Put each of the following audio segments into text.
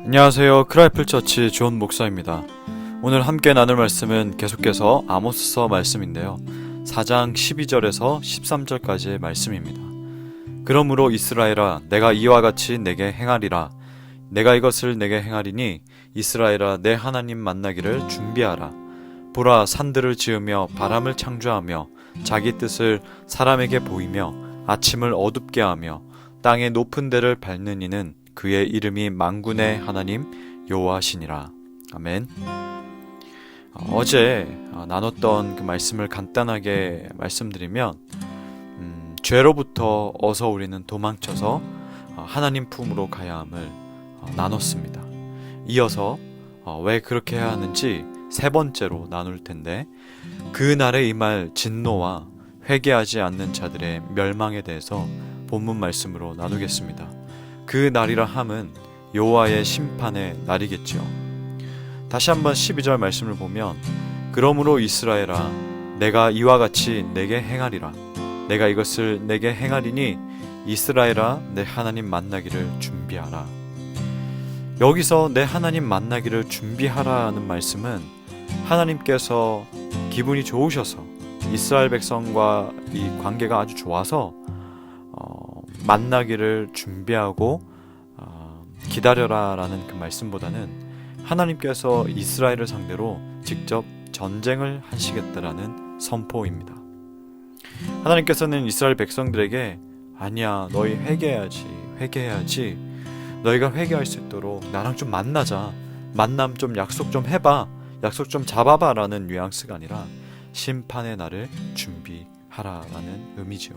안녕하세요. 크라이플처치 존 목사입니다. 오늘 함께 나눌 말씀은 계속해서 아모스서 말씀인데요. 4장 12절에서 13절까지의 말씀입니다. 그러므로 이스라엘아, 내가 이와 같이 내게 행하리라. 내가 이것을 내게 행하리니 이스라엘아, 내 하나님 만나기를 준비하라. 보라, 산들을 지으며 바람을 창조하며 자기 뜻을 사람에게 보이며 아침을 어둡게 하며 땅의 높은 데를 밟는 이는 그의 이름이 만군의 하나님 여호와시니라. 아멘. 어제 나눴던 그 말씀을 간단하게 말씀드리면 죄로부터 어서 우리는 도망쳐서 하나님 품으로 가야 함을 나눴습니다. 이어서 왜 그렇게 해야 하는지 세 번째로 나눌 텐데, 그날에 임할 진노와 회개하지 않는 자들의 멸망에 대해서 본문 말씀으로 나누겠습니다. 그 날이라 함은 여호와의 심판의 날이겠죠. 다시 한번 12절 말씀을 보면, 그러므로 이스라엘아, 내가 이와 같이 내게 행하리라. 내가 이것을 내게 행하리니 이스라엘아, 내 하나님 만나기를 준비하라. 여기서 내 하나님 만나기를 준비하라는 말씀은 하나님께서 기분이 좋으셔서 이스라엘 백성과 이 관계가 아주 좋아서 만나기를 준비하고 기다려라 라는 그 말씀보다는 하나님께서 이스라엘을 상대로 직접 전쟁을 하시겠다라는 선포입니다. 하나님께서는 이스라엘 백성들에게 아니야, 너희 회개해야지. 너희가 회개할 수 있도록 나랑 좀 만나자. 만남 좀 약속 좀 해봐. 약속 좀 잡아봐 라는 뉘앙스가 아니라 심판의 날을 준비하라라는 의미지요.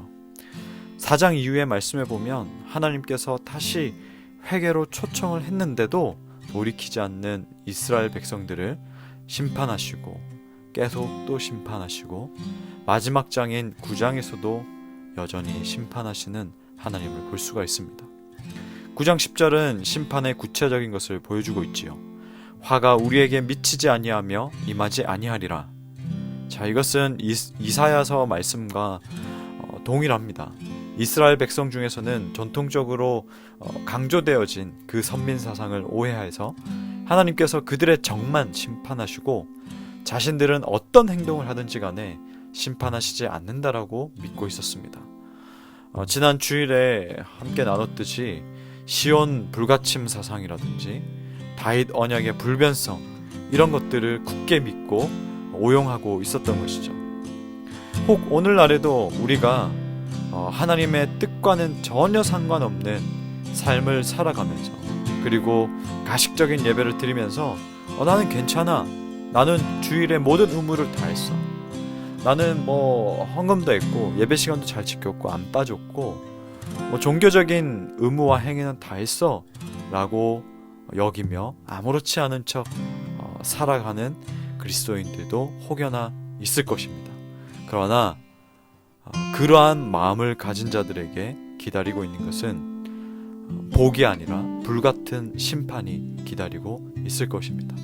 4장 이후의 말씀에 보면 하나님께서 다시 회개로 초청을 했는데도 돌이키지 않는 이스라엘 백성들을 심판하시고 계속 또 심판하시고 마지막 장인 9장에서도 여전히 심판하시는 하나님을 볼 수가 있습니다. 9장 10절은 심판의 구체적인 것을 보여주고 있지요. 화가 우리에게 미치지 아니하며 임하지 아니하리라. 자, 이것은 이사야서 말씀과 동일합니다. 이스라엘 백성 중에서는 전통적으로 강조되어진 그 선민 사상을 오해해서 하나님께서 그들의 정만 심판하시고 자신들은 어떤 행동을 하든지 간에 심판하시지 않는다라고 믿고 있었습니다. 지난 주일에 함께 나눴듯이 시온 불가침 사상이라든지 다윗 언약의 불변성, 이런 것들을 굳게 믿고 오용하고 있었던 것이죠. 혹 오늘날에도 우리가 하나님의 뜻과는 전혀 상관없는 삶을 살아가면서, 그리고 가식적인 예배를 드리면서 나는 괜찮아, 나는 주일에 모든 의무를 다 했어, 나는 헌금도 했고 예배 시간도 잘 지켰고 안 빠졌고 종교적인 의무와 행위는 다 했어 라고 여기며 아무렇지 않은 척 살아가는 그리스도인들도 혹여나 있을 것입니다. 그러나 그러한 마음을 가진 자들에게 기다리고 있는 것은 복이 아니라 불같은 심판이 기다리고 있을 것입니다.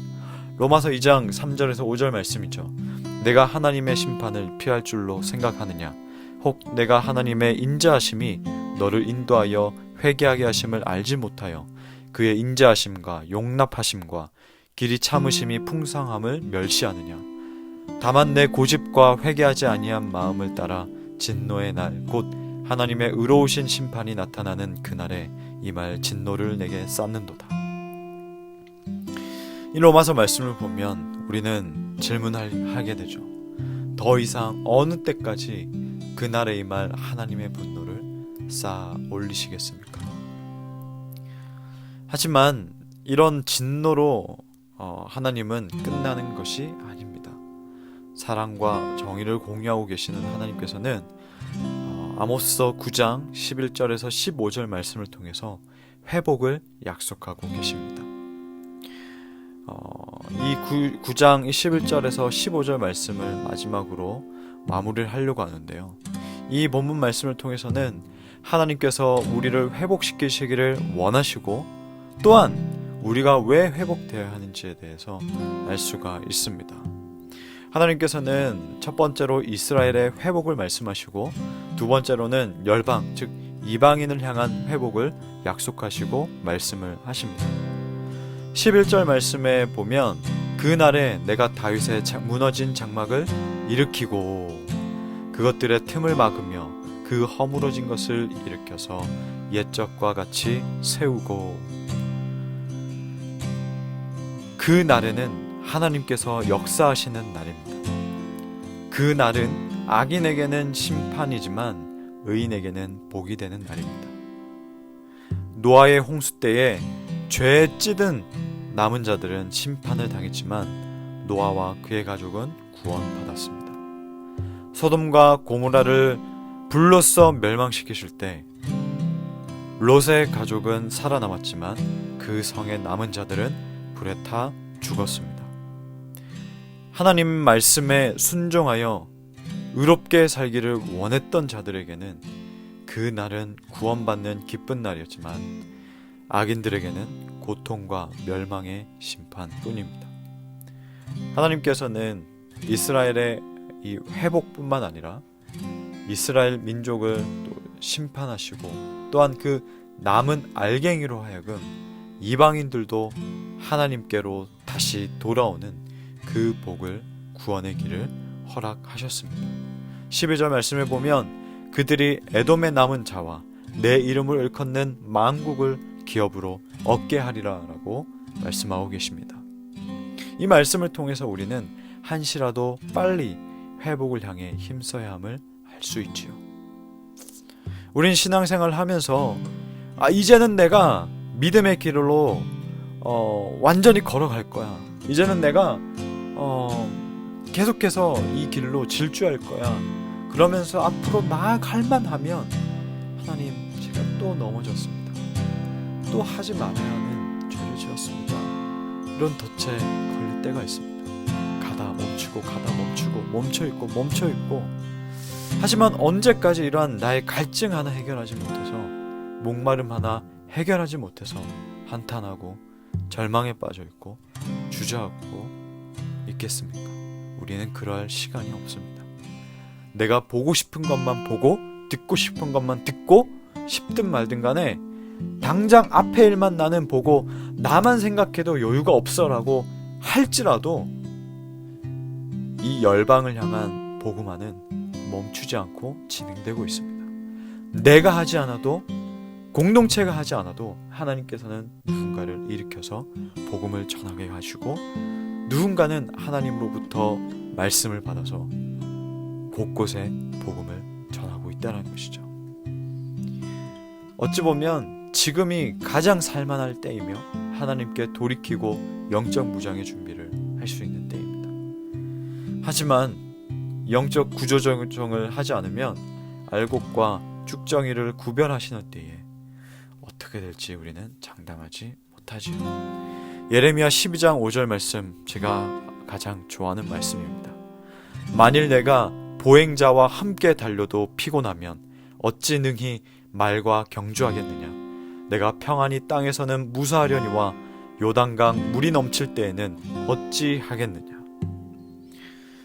로마서 2장 3절에서 5절 말씀이죠. 내가 하나님의 심판을 피할 줄로 생각하느냐? 혹 내가 하나님의 인자하심이 너를 인도하여 회개하게 하심을 알지 못하여 그의 인자하심과 용납하심과 길이 참으심이 풍성함을 멸시하느냐? 다만 내 고집과 회개하지 아니한 마음을 따라 진노의 날, 곧 하나님의 의로우신 심판이 나타나는 그날에 임할 진노를 내게 쌓는도다. 이 로마서 말씀을 보면 우리는 질문하게 되죠. 더 이상 어느 때까지 그날에 임할 하나님의 분노를 쌓아 올리시겠습니까? 하지만 이런 진노로 하나님은 끝나는 것이 아닙니다. 사랑과 정의를 공유하고 계시는 하나님께서는 아모스서 9장 11절에서 15절 말씀을 통해서 회복을 약속하고 계십니다. 이 9장 11절에서 15절 말씀을 마지막으로 마무리를 하려고 하는데요. 이 본문 말씀을 통해서는 하나님께서 우리를 회복시키시기를 원하시고 또한 우리가 왜 회복되어야 하는지에 대해서 알 수가 있습니다. 하나님께서는 첫 번째로 이스라엘의 회복을 말씀하시고 두 번째로는 열방, 즉 이방인을 향한 회복을 약속하시고 말씀을 하십니다. 11절 말씀에 보면 그날에 내가 다윗의 무너진 장막을 일으키고 그것들의 틈을 막으며 그 허물어진 것을 일으켜서 옛적과 같이 세우고. 그 날에는 하나님께서 역사하시는 날입니다. 그 날은 악인에게는 심판이지만 의인에게는 복이 되는 날입니다. 노아의 홍수 때에 죄에 찌든 남은 자들은 심판을 당했지만 노아와 그의 가족은 구원받았습니다. 소돔과 고모라를 불로써 멸망시키실 때 롯의 가족은 살아남았지만 그 성의 남은 자들은 불에 타 죽었습니다. 하나님 말씀에 순종하여 의롭게 살기를 원했던 자들에게는 그 날은 구원받는 기쁜 날이었지만 악인들에게는 고통과 멸망의 심판뿐입니다. 하나님께서는 이스라엘의 이 회복뿐만 아니라 이스라엘 민족을 또 심판하시고 또한 그 남은 알갱이로 하여금 이방인들도 하나님께로 다시 돌아오는 그 복을, 구원의 길을 허락하셨습니다. 12절 말씀에 보면 그들이 에돔의 남은 자와 내 이름을 일컫는 만국을 기업으로 얻게 하리라 라고 말씀하고 계십니다. 이 말씀을 통해서 우리는 한시라도 빨리 회복을 향해 힘써야 함을 알 수 있지요. 우린 신앙생활을 하면서 이제는 내가 믿음의 길로 완전히 걸어갈 거야. 이제는 내가 계속해서 이 길로 질주할 거야. 그러면서 앞으로 나아갈 만하면 하나님, 제가 또 넘어졌습니다. 또 하지 말아야 하는 죄를 지었습니다. 이런 덫에 걸릴 때가 있습니다. 가다 멈추고 가다 멈추고 멈춰있고 멈춰있고. 하지만 언제까지 이러한 나의 갈증 하나 해결하지 못해서, 목마름 하나 해결하지 못해서 한탄하고 절망에 빠져있고 주저하고 있겠습니까? 우리는 그럴 시간이 없습니다. 내가 보고 싶은 것만 보고 듣고 싶은 것만 듣고, 싶든 말든 간에 당장 앞의 일만 나는 보고 나만 생각해도 여유가 없어라고 할지라도 이 열방을 향한 복음화는 멈추지 않고 진행되고 있습니다. 내가 하지 않아도, 공동체가 하지 않아도 하나님께서는 누군가를 일으켜서 복음을 전하게 하시고, 누군가는 하나님으로부터 말씀을 받아서 곳곳에 복음을 전하고 있다는 것이죠. 어찌 보면 지금이 가장 살만할 때이며 하나님께 돌이키고 영적 무장의 준비를 할 수 있는 때입니다. 하지만 영적 구조조정을 하지 않으면 알곡과 쭉정이를 구별하시는 때에 어떻게 될지 우리는 장담하지 못하지요. 예레미야 12장 5절 말씀, 제가 가장 좋아하는 말씀입니다. 만일 내가 보행자와 함께 달려도 피곤하면 어찌 능히 말과 경주하겠느냐. 내가 평안히 땅에서는 무사하려니와 요단강 물이 넘칠 때에는 어찌 하겠느냐.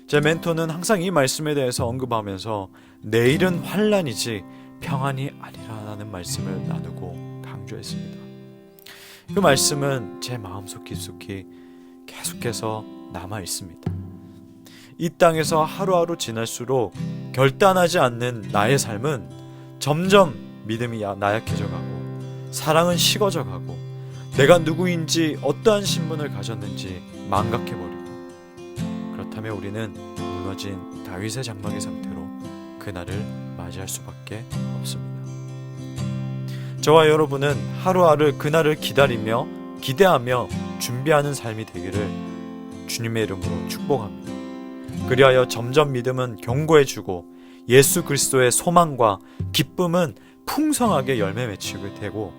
제 멘토는 항상 이 말씀에 대해서 언급하면서 내일은 환난이지 평안이 아니라는 말씀을 나누고 강조했습니다. 그 말씀은 제 마음속 깊숙이 계속해서 남아 있습니다. 이 땅에서 하루하루 지날수록 결단하지 않는 나의 삶은 점점 믿음이 나약해져 가고, 사랑은 식어져 가고, 내가 누구인지 어떠한 신분을 가졌는지 망각해버리고, 그렇다면 우리는 무너진 다윗의 장막의 상태로 그날을 맞이할 수밖에 없습니다. 저와 여러분은 하루하루 그날을 기다리며 기대하며 준비하는 삶이 되기를 주님의 이름으로 축복합니다. 그리하여 점점 믿음은 견고해지고 예수 그리스도의 소망과 기쁨은 풍성하게 열매 맺히게 되고,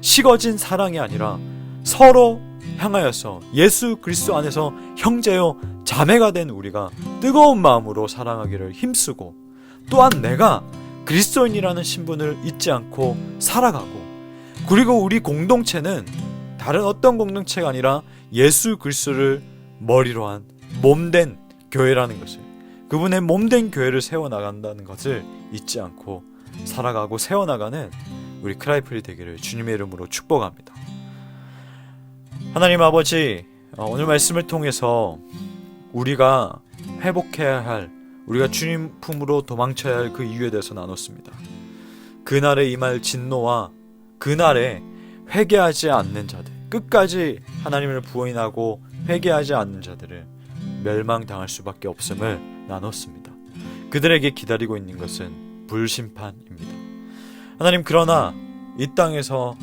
식어진 사랑이 아니라 서로 향하여서 예수 그리스도 안에서 형제요 자매가 된 우리가 뜨거운 마음으로 사랑하기를 힘쓰고, 또한 내가 그리스도인이라는 신분을 잊지 않고 살아가고, 그리고 우리 공동체는 다른 어떤 공동체가 아니라 예수 그리스도를 머리로 한 몸된 교회라는 것을, 그분의 몸된 교회를 세워나간다는 것을 잊지 않고 살아가고 세워나가는 우리 크라이플이 되기를 주님의 이름으로 축복합니다. 하나님 아버지, 오늘 말씀을 통해서 우리가 회복해야 할, 우리가 주님 품으로 도망쳐야 할 그 이유에 대해서 나눴습니다. 그날에 임할 진노와 그날에 회개하지 않는 자들, 끝까지 하나님을 부인하고 회개하지 않는 자들을 멸망당할 수밖에 없음을 나눴습니다. 그들에게 기다리고 있는 것은 불심판입니다. 하나님, 그러나 이 땅에서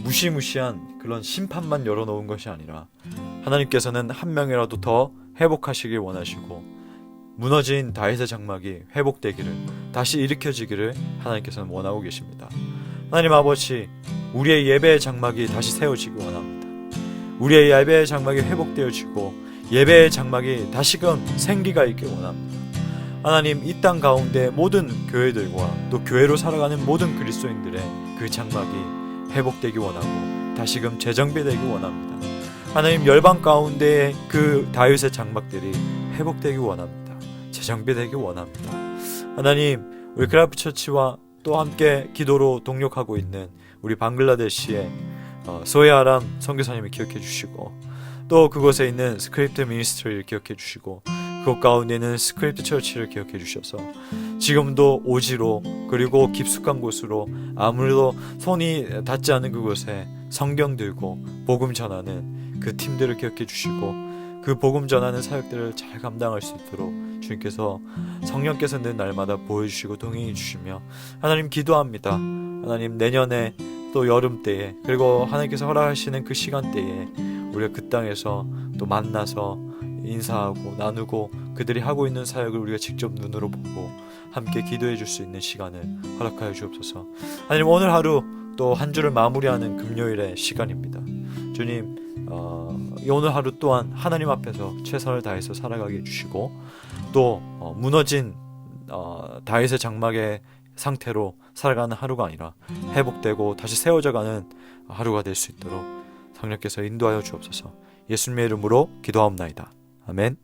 무시무시한 그런 심판만 열어놓은 것이 아니라 하나님께서는 한 명이라도 더 회복하시길 원하시고, 무너진 다윗의 장막이 회복되기를, 다시 일으켜지기를 하나님께서는 원하고 계십니다. 하나님 아버지, 우리의 예배의 장막이 다시 세워지기 원합니다. 우리의 예배의 장막이 회복되어지고 예배의 장막이 다시금 생기가 있길 원합니다. 하나님, 이 땅 가운데 모든 교회들과 또 교회로 살아가는 모든 그리스도인들의 그 장막이 회복되기 원하고 다시금 재정비되기 원합니다. 하나님, 열방 가운데의 그 다윗의 장막들이 회복되기 원합니다. 재정비되기 원합니다. 하나님, 우리 크라이프 처치와 또 함께 기도로 동력하고 있는 우리 방글라데시의 소헤아람 선교사님을 기억해 주시고, 또 그곳에 있는 스크립트 미니스트리를 기억해 주시고, 그곳 가운데 있는 스크립트 처치를 기억해 주셔서 지금도 오지로, 그리고 깊숙한 곳으로, 아무래도 손이 닿지 않는 그곳에 성경 들고 복음 전하는 그 팀들을 기억해 주시고, 그 복음 전하는 사역들을 잘 감당할 수 있도록 주님께서, 성령께서 늘 날마다 보여주시고 동행해 주시며, 하나님 기도합니다. 하나님, 내년에 또 여름 때에, 그리고 하나님께서 허락하시는 그 시간대에 우리가 그 땅에서 또 만나서 인사하고 나누고 그들이 하고 있는 사역을 우리가 직접 눈으로 보고 함께 기도해 줄 수 있는 시간을 허락하여 주옵소서. 하나님, 오늘 하루 또 한 주를 마무리하는 금요일의 시간입니다. 주님, 오늘 하루 또한 하나님 앞에서 최선을 다해서 살아가게 해주시고, 또 무너진 다윗의 장막의 상태로 살아가는 하루가 아니라 회복되고 다시 세워져가는 하루가 될 수 있도록 성령께서 인도하여 주옵소서. 예수님의 이름으로 기도하옵나이다. 아멘.